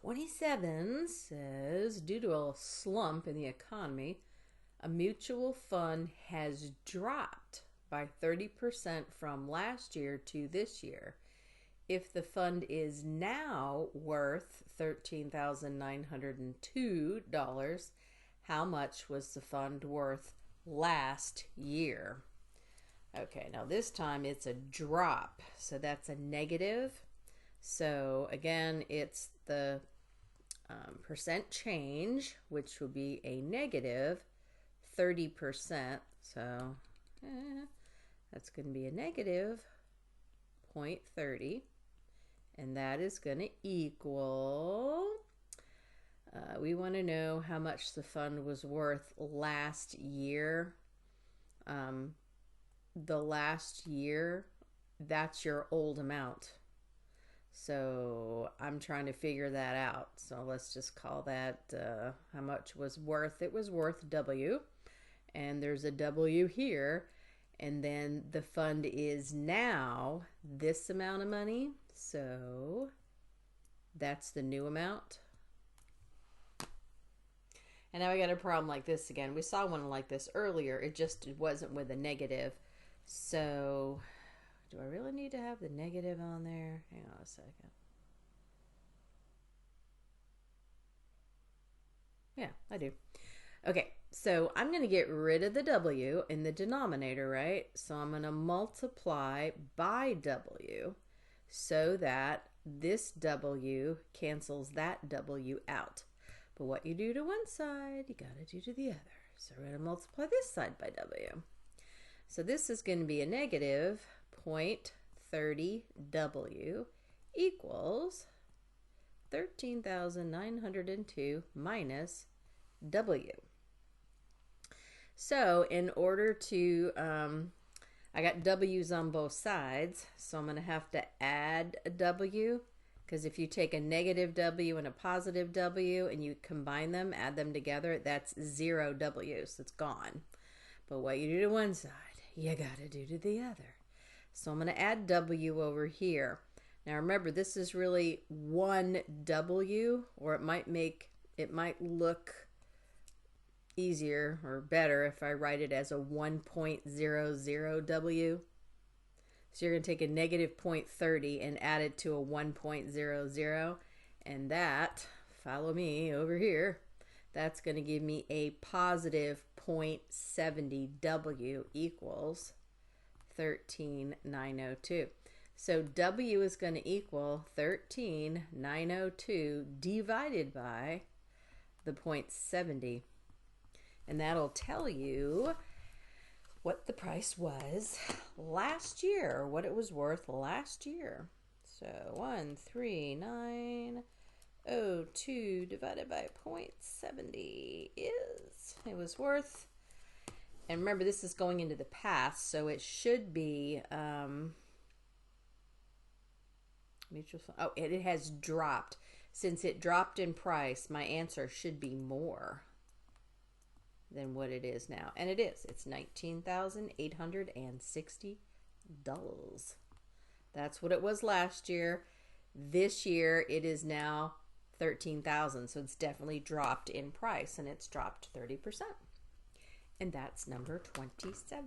27 says, due to a slump in the economy, a mutual fund has dropped by 30% from last year to this year. If the fund is now worth $13,902, how much was the fund worth last year? Okay, now this time it's a drop, so that's a negative. So again, it's the percent change, which will be a negative 30%. So that's going to be a negative 0.30. And that is going to equal, we want to know how much the fund was worth last year. The last year, that's your old amount. So I'm trying to figure that out. So let's just call that how much was worth. It was worth W. And there's a W here. And then the fund is now this amount of money. So that's the new amount. And now we got a problem like this again. We saw one like this earlier. It just wasn't with a negative. So do I really need to have the negative on there? Hang on a second. Yeah, I do. Okay, so I'm going to get rid of the W in the denominator, right? So I'm going to multiply by W so that this W cancels that W out. But what you do to one side, you got to do to the other. So we're going to multiply this side by W. So this is going to be a negative 0.30W equals 13,902 minus W. So in order to, I got W's on both sides, so I'm going to have to add a W, because if you take a negative W and a positive W and you combine them, add them together, that's 0 W's, so it's gone. But what you do to one side, you got to do to the other. So I'm going to add W over here. Now remember, this is really one W, or it might look easier or better if I write it as a 1.00 W. So you're going to take a negative 0.30 and add it to a 1.00, and that, follow me over here, that's going to give me a positive 0.70 W equals 13,902. So W is going to equal 13,902 divided by the 0.70. And that'll tell you what the price was last year, or what it was worth last year. So 13902 divided by 0.70 is, it was worth, and remember this is going into the past, so it should be, mutual fund, oh, it has dropped. Since it dropped in price, my answer should be more than what it is now. And it is. It's $19,860. That's what it was last year. This year it is now $13,000. So it's definitely dropped in price, and it's dropped 30%. And that's number 27.